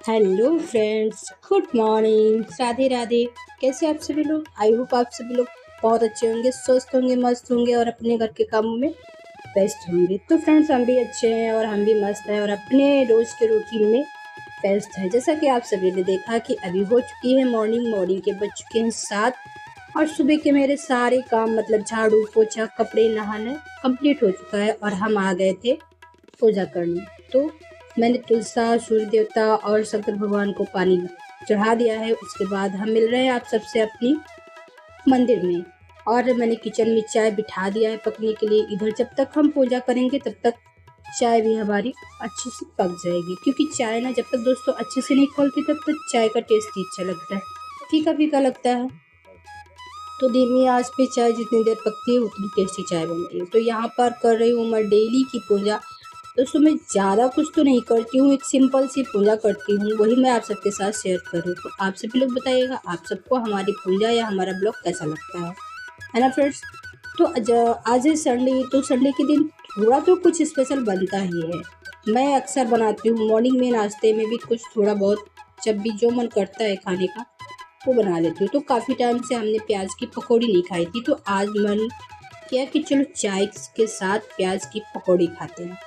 Hello friends, good morning, Radhe Radhe. कैसे आप सभी लोग? आई होप आप सभी लोग बहुत अच्छे होंगे, स्वस्थ होंगे, मस्त होंगे और अपने घर के कामों में व्यस्त होंगे। तो फ्रेंड्स, हम भी अच्छे हैं और हम भी मस्त हैं और अपने रोज के रूटीन में व्यस्त हैं। जैसा कि आप सभी ने देखा कि अभी हो चुकी है मॉर्निंग के बज चुके हैं 7 और सुबह के मेरे सारे काम मतलब झाड़ू पोछा कपड़े नहाना कंप्लीट हो चुका है और हम आ गए थे पूजा करने। तो मैंने तुलसा, सूर्य देवता और शंकर भगवान को पानी चढ़ा दिया है। उसके बाद हम मिल रहे हैं आप सबसे अपनी मंदिर में और मैंने किचन में चाय बिठा दिया है पकने के लिए। इधर जब तक हम पूजा करेंगे तब तक चाय भी हमारी अच्छे से पक जाएगी, क्योंकि चाय ना जब तक दोस्तों अच्छे से नहीं खोलती तब तक चाय का टेस्ट ही अच्छा लगता है, फीका फीका लगता है। तो धीमी आंच पे चाय जितनी देर पकती है उतनी टेस्टी चाय बनती है। तो यहाँ पर कर रही हूँ मैं डेली की पूजा। दोस्तों, मैं ज़्यादा कुछ तो नहीं करती हूँ, एक सिंपल सी पूजा करती हूँ, वही मैं आप सबके साथ शेयर करूँ। तो आप सभी लोग बताइएगा आप सबको हमारी पूजा या हमारा ब्लॉग कैसा लगता है ना फ्रेंड्स? तो आज है संडे, तो संडे के दिन थोड़ा तो कुछ स्पेशल बनता ही है। मैं अक्सर बनाती हूँ मॉर्निंग में, नाश्ते में भी कुछ थोड़ा बहुत, जब भी जो मन करता है खाने का वो बना लेती हूँ। तो काफ़ी टाइम से हमने प्याज की पकौड़ी नहीं खाई थी, तो आज मन किया कि चलो चाय के साथ प्याज की पकौड़ी खाते हैं।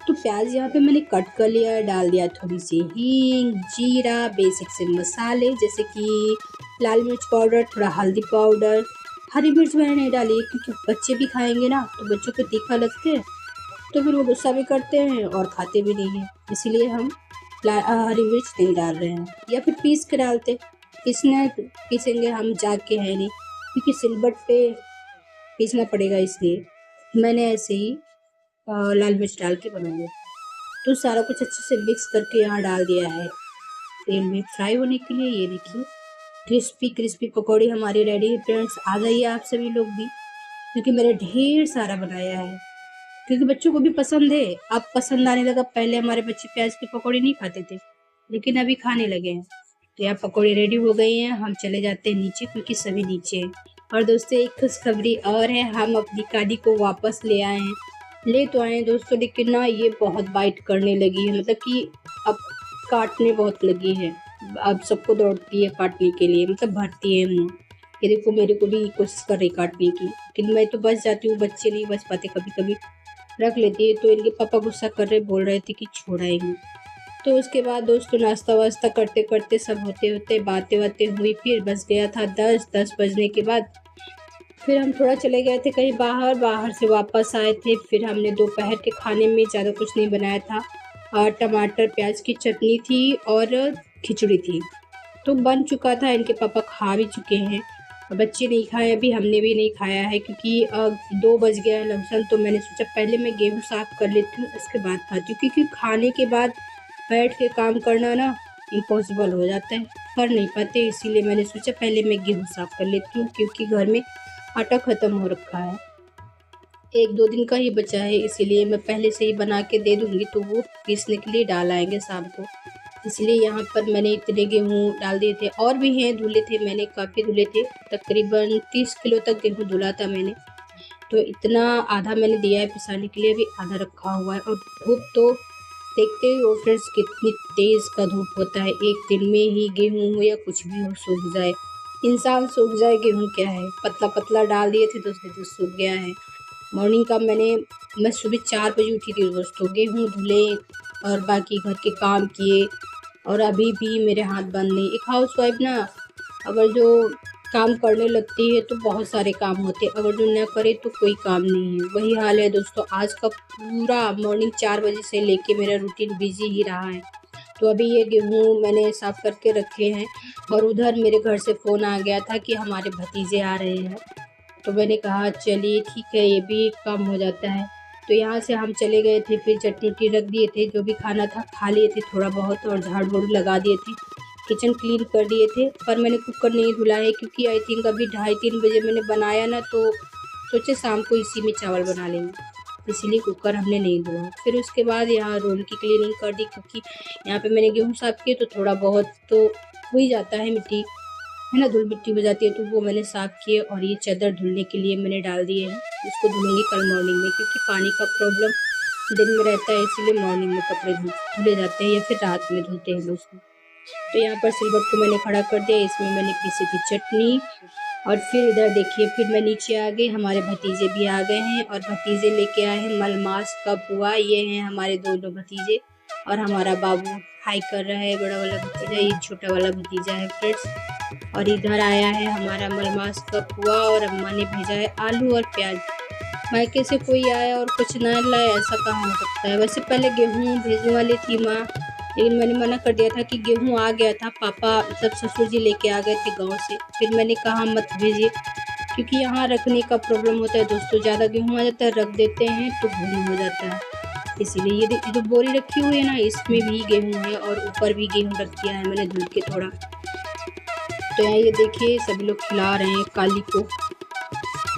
तो प्याज यहाँ पे मैंने कट कर लिया है, डाल दिया थोड़ी सी हींग, जीरा, बेसिक से मसाले जैसे कि लाल मिर्च पाउडर, थोड़ा हल्दी पाउडर। हरी मिर्च मैंने नहीं डाली क्योंकि बच्चे भी खाएंगे ना, तो बच्चों को तीखा लगते हैं तो फिर वो गुस्सा भी करते हैं और खाते भी नहीं हैं, इसीलिए हम हरी मिर्च नहीं डाल रहे हैं, या फिर पीस के डालते। पीसेंगे हम, जाके है नहीं, क्योंकि सिलबट पे पीसना पड़ेगा, इसलिए मैंने ऐसे ही लाल मिर्च डाल के बनाया। तो सारा कुछ अच्छे से मिक्स करके यहाँ डाल दिया है तेल में फ्राई होने के लिए। ये देखिए क्रिस्पी क्रिस्पी पकौड़ी हमारी रेडी है फ्रेंड्स। आ जाइए आप सभी लोग भी, क्योंकि मैंने ढेर सारा बनाया है, क्योंकि बच्चों को भी पसंद है। अब पसंद आने लगा, पहले हमारे बच्चे प्याज की पकौड़ी नहीं खाते थे लेकिन अभी खाने लगे हैं। तो यहाँ पकौड़ी रेडी हो गई हैं, हम चले जाते हैं नीचे क्योंकि सभी नीचे हैं। और दोस्तों, एक खुशखबरी और है, हम अपनी काडी को वापस ले आए हैं। ले तो आए हैं दोस्तों, लेकिन ना ये बहुत बाइट करने लगी है, मतलब कि अब काटने बहुत लगी है। अब सबको दौड़ती है काटने के लिए, मतलब भरती है मुँह। ये देखो मेरे को भी कोशिश कर रही काटने की, लेकिन मैं तो बच जाती हूँ, बच्चे नहीं बच पाते, कभी कभी रख लेती है। तो इनके पापा गुस्सा कर रहे, बोल रहे थे कि छोड़ाएंगे। तो उसके बाद दोस्तों नाश्ता वास्ता करते करते सब होते होते बातें बातें हुई, फिर बज गया था 10 बजने के बाद फिर हम थोड़ा चले गए थे कहीं बाहर, बाहर से वापस आए थे। फिर हमने दोपहर के खाने में ज़्यादा कुछ नहीं बनाया था, और टमाटर प्याज की चटनी थी और खिचड़ी थी, तो बन चुका था। इनके पापा खा भी चुके हैं, बच्चे नहीं खाए, अभी हमने भी नहीं खाया है क्योंकि 2 बज गया है लमसम। तो मैंने सोचा पहले मैं गेहूँ साफ़ कर लेती हूँ, उसके बाद खाती हूँ, क्योंकि खाने के बाद बैठ के काम करना ना इम्पॉसिबल हो जाता है, कर नहीं पाते। इसीलिए मैंने सोचा पहले मैं गेहूँ साफ़ कर लेती हूँ, क्योंकि घर में आटा ख़त्म हो रखा है, 1-2 दिन का ही बचा है, इसीलिए मैं पहले से ही बना के दे दूँगी तो वो पीसने के लिए डाल आएँगे शाम को। इसलिए यहाँ पर मैंने इतने गेहूँ डाल दिए थे, और भी हैं धुले थे, मैंने काफ़ी धुले थे, तकरीबन 30 किलो तक गेहूँ धुला था मैंने। तो इतना आधा मैंने दिया है पिसाने के लिए, अभी आधा रखा हुआ है। और धूप तो देखते ही हो फ्रेंड्स कितनी तेज़ का धूप होता है, एक दिन में ही गेहूँ हो या कुछ भी हो सूख जाए। इंसान सूख जाए, गेहूँ क्या है, पतला पतला डाल दिए थे तो उसमें तो सूख गया है। मॉर्निंग का मैं सुबह 4 बजे उठी थी दोस्तों, गेहूँ धुले और बाकी घर के काम किए, और अभी भी मेरे हाथ बंद नहीं। एक हाउसवाइफ ना अगर जो काम करने लगती है तो बहुत सारे काम होते हैं, अगर जो न करे तो कोई काम नहीं है। वही हाल है दोस्तों, आज का पूरा मॉर्निंग 4 बजे से लेके मेरा रूटीन बिजी ही रहा है। तो अभी ये गेहूँ मैंने साफ करके रखे हैं, और उधर मेरे घर से फ़ोन आ गया था कि हमारे भतीजे आ रहे हैं। तो मैंने कहा चलिए ठीक है, ये भी काम हो जाता है। तो यहाँ से हम चले गए थे, फिर चटनी वटनी रख दिए थे, जो भी खाना था खा लिए थे थोड़ा बहुत, और झाड़ू वाड़ू लगा दिए थे, किचन क्लीन कर दिए थे। पर मैंने कुकर नहीं धुला है, क्योंकि आई थिंक अभी 2:30-3 बजे मैंने बनाया ना, तो सोचे शाम को इसी में चावल बना लेंगे, इसीलिए कुकर हमने नहीं धोया। फिर उसके बाद यहाँ रूम की क्लीनिंग कर दी, क्योंकि यहाँ पे मैंने गेहूँ साफ किए तो थोड़ा बहुत तो हो ही जाता है, मिट्टी है ना, धूल मिट्टी हो जाती है, तो वो मैंने साफ़ किए। और ये चादर धुलने के लिए मैंने डाल दिए हैं, इसको धुलूँगी कल मॉर्निंग में, क्योंकि पानी का प्रॉब्लम दिन में रहता है, इसीलिए मॉर्निंग में कपड़े धुले जाते हैं या फिर रात में धुलते हैं दोस्तों। तो यहाँ पर सिलबट को मैंने खड़ा कर दिया, इसमें मैंने पीसी थी चटनी। और फिर इधर देखिए, फिर मैं नीचे आ गई, हमारे भतीजे भी आ गए हैं और भतीजे लेके आए हैं मलमास का पुआ। ये हैं हमारे दोनों भतीजे और हमारा बाबू हाई कर रहा है, बड़ा वाला भतीजा, ये छोटा वाला भतीजा है फ्रेंड्स। और इधर आया है हमारा मलमास का पुआ और अम्मा ने भेजा है आलू और प्याज। मायके से कोई आया और कुछ ना लाए, ऐसा कहाँ हो सकता है। वैसे पहले गेहूँ भेजने वाली थी माँ, लेकिन मैंने मना कर दिया था कि गेहूँ आ गया था, पापा मतलब ससुर जी लेके आ गए थे गांव से। फिर मैंने कहा मत भेजिए, क्योंकि यहाँ रखने का प्रॉब्लम होता है दोस्तों, ज़्यादा गेहूँ आ जाता है, रख देते हैं तो घूम हो जाता है। इसीलिए ये जो बोरी रखी हुई है ना, इसमें भी गेहूँ है और ऊपर भी गेहूँ रख दिया है मैंने धुल के थोड़ा। तो यहाँ ये देखिए सभी लोग खिला रहे हैं काली को।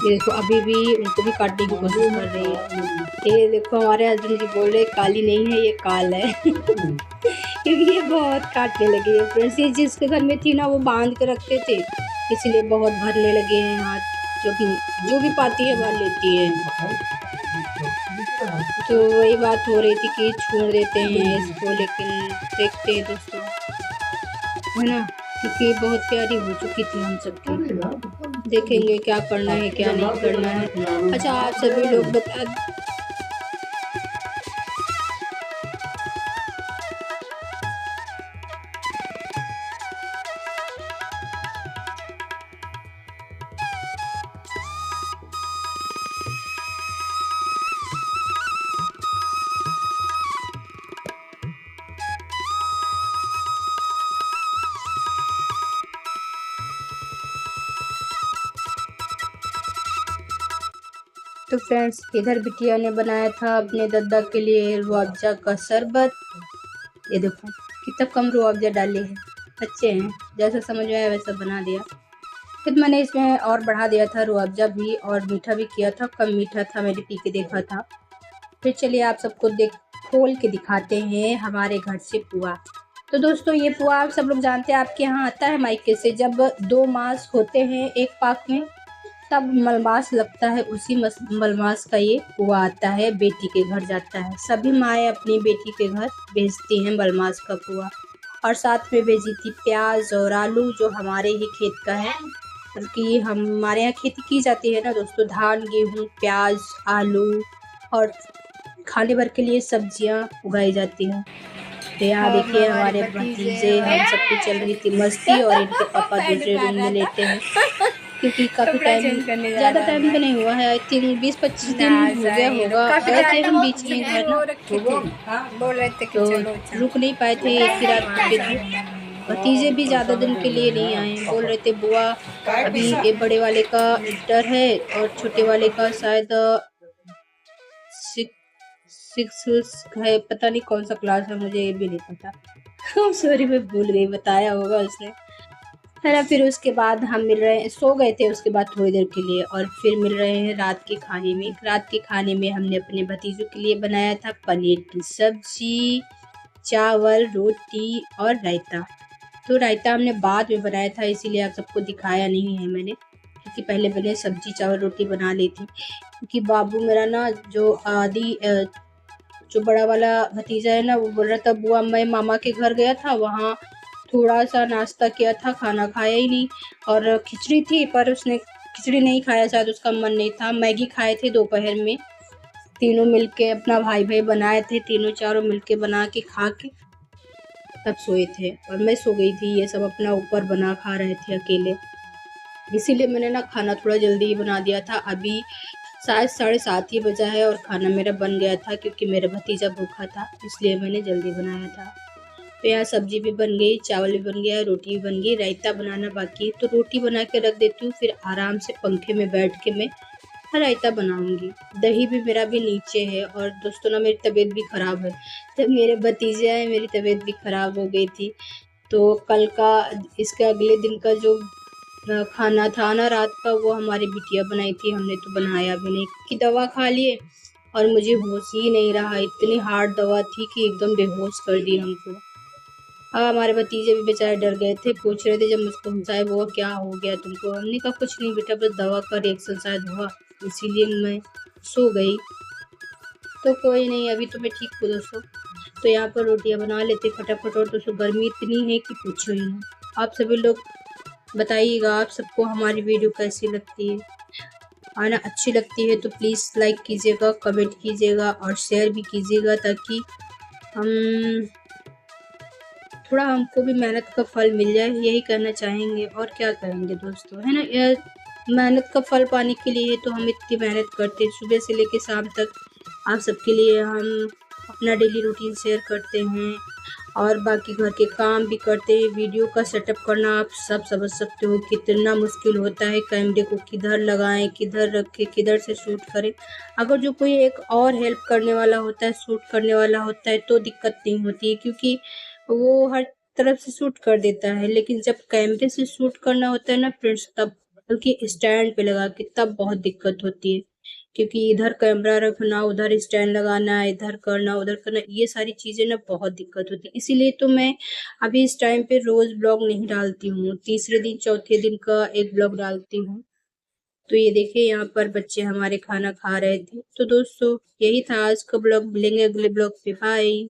ये देखो अभी भी उनको भी काटने की कोशिश कर रही है। ये देखो हमारे हस्बैंड जी बोल रहे काली नहीं है, ये काल है क्योंकि ये बहुत काटने लगी है फ्रेंड्स। ये जिसके घर में थी ना वो बांध के रखते थे, इसलिए बहुत भरने लगे हैं हाथ। जो भी पाती है भर लेती है। तो वही बात हो रही थी कि छोड़ देते हैं इसको, लेकिन देखते हैं दोस्तों, है ना, क्योंकि बहुत प्यारी हो चुकी थी हम सबकी। देखेंगे क्या करना है क्या नहीं करना है। अच्छा आप सभी लोग बता। तो फ्रेंड्स इधर बिटिया ने बनाया था अपने दादा के लिए रूअफ़ज़ा का शरबत। ये देखो कितना कम रूअफ़ज़ा डाले हैं, अच्छे हैं, जैसा समझ में आया वैसा बना दिया। फिर मैंने इसमें और बढ़ा दिया था रूअफ़ज़ा भी और मीठा भी किया था, कम मीठा था, मैंने पी के देखा था। फिर चलिए आप सबको खोल के दिखाते हैं हमारे घर से पुआ। तो दोस्तों ये पुआ आप सब लोग जानते हैं, आपके यहाँ आता है मायके से, जब 2 मास होते हैं एक पाक में तब मलमास लगता है, उसी मलमास का ये पुआ आता है, बेटी के घर जाता है। सभी माएँ अपनी बेटी के घर भेजती हैं मलमास का पुआ। और साथ में भेजी थी प्याज और आलू, जो हमारे ही खेत का है, बल्कि हमारे यहाँ खेती की जाती है ना दोस्तों, धान गेहूँ प्याज आलू और खाने भर के लिए सब्जियां उगाई जाती हैं। तो यहाँ देखिए हमारे भतीजे, हम सबकी चल रही थी मस्ती और इनके पापा दूसरे रूम में लेटे हैं, क्योंकि काफ़ी टाइम, ज़्यादा टाइम तो नहीं हुआ है, आई थिंक 20-25 दिन हो गया होगा, गए थे हम बीच में घर ना, तो रुक नहीं पाए थे, एक ही रात रुके थे। भतीजे भी ज़्यादा दिन के लिए नहीं आए, बोल रहे थे बुआ अभी ये बड़े वाले का इंटर है और छोटे वाले का शायद 6 है, पता नहीं कौन सा क्लास है, मुझे ये भी नहीं पता सॉरी मैं भूल गई, बताया होगा उसने, है ना। फिर उसके बाद हम मिल रहे हैं, सो गए थे उसके बाद थोड़ी देर के लिए, और फिर मिल रहे हैं रात के खाने में। रात के खाने में हमने अपने भतीजों के लिए बनाया था पनीर की सब्जी, चावल, रोटी और रायता। तो रायता हमने बाद में बनाया था, इसीलिए आप सबको दिखाया नहीं है मैंने, क्योंकि पहले मैंने सब्जी चावल रोटी बना ली थी। क्योंकि बाबू मेरा ना जो बड़ा वाला भतीजा है ना, वो बोल रहा था बुआ मैं मामा के घर गया था, वहाँ थोड़ा सा नाश्ता किया था, खाना खाया ही नहीं, और खिचड़ी थी पर उसने खिचड़ी नहीं खाया, शायद उसका मन नहीं था। मैगी खाए थे दोपहर में, तीनों मिलके, अपना भाई भाई बनाए थे, तीनों चारों मिलके बना के खा के तब सोए थे, और मैं सो गई थी। ये सब अपना ऊपर बना खा रहे थे अकेले, इसीलिए मैंने ना खाना थोड़ा जल्दी ही बना दिया था। अभी शायद 7:30 ही बजा है और खाना मेरा बन गया था, क्योंकि मेरा भतीजा भूखा था, इसलिए मैंने जल्दी बनाया था। तो यहाँ सब्जी भी बन गई, चावल भी बन गया, रोटी भी बन गई, रायता बनाना बाकी है, तो रोटी बना के रख देती हूँ, फिर आराम से पंखे में बैठ के मैं रायता बनाऊंगी। दही भी मेरा भी नीचे है, और दोस्तों ना मेरी तबीयत भी ख़राब है, तो मेरे भतीजे आए, मेरी तबीयत भी ख़राब हो गई थी। तो कल का, इसके अगले दिन का जो खाना था ना रात का, वो हमारी बिटिया बनाई थी, हमने तो बनाया भी नहीं, कि दवा खा लिए और मुझे होश ही नहीं रहा, इतनी हार्ड दवा थी कि एकदम बेहोश कर दी हमको। हमारे भतीजे भी बेचारे डर गए थे, पूछ रहे थे जब मुझको, हमसाए वो क्या हो गया तुमको, हमने कहा कुछ नहीं बेटा, बस दवा का रिएक्शन शायद हुआ, इसीलिए मैं सो गई। तो कोई नहीं, अभी तो मैं ठीक हूँ दोस्तों। तो यहाँ पर रोटियां बना लेते फटाफट। और दोस्तों गर्मी इतनी है कि पूछो ही नहीं। आप सभी लोग बताइएगा आप सबको हमारी वीडियो कैसी लगती है। आना अच्छी लगती है तो प्लीज़ लाइक कीजिएगा, कमेंट कीजिएगा और शेयर भी कीजिएगा, ताकि हम थोड़ा हमको भी मेहनत का फल मिल जाए। यही करना चाहेंगे और क्या करेंगे दोस्तों, है ना। मेहनत का फल पाने के लिए तो हम इतनी मेहनत करते हैं, सुबह से लेकर शाम तक आप सबके लिए हम अपना डेली रूटीन शेयर करते हैं और बाकी घर के काम भी करते हैं। वीडियो का सेटअप करना आप सब समझ सकते हो कितना मुश्किल होता है। कैमरे को किधर लगाएं, किधर रखें, किधर से शूट करें। अगर जो कोई एक और हेल्प करने वाला होता है, शूट करने वाला होता है, तो दिक्कत नहीं होती है, क्योंकि वो हर तरफ से शूट कर देता है। लेकिन जब कैमरे से शूट करना होता है ना फ्रेंड्स, तब बल्कि स्टैंड पे लगा के, तब बहुत दिक्कत होती है। क्योंकि इधर कैमरा रखना, उधर स्टैंड लगाना, इधर करना उधर करना, ये सारी चीज़ें ना बहुत दिक्कत होती है। इसीलिए तो मैं अभी इस टाइम पे रोज़ ब्लॉग नहीं डालती हूँ, तीसरे दिन चौथे दिन का एक ब्लॉग डालती हूँ। तो ये देखिए यहाँ पर बच्चे हमारे खाना खा रहे थे। तो दोस्तों यही था आज का ब्लॉग। मिलेंगे अगले ब्लॉग पे। बाय।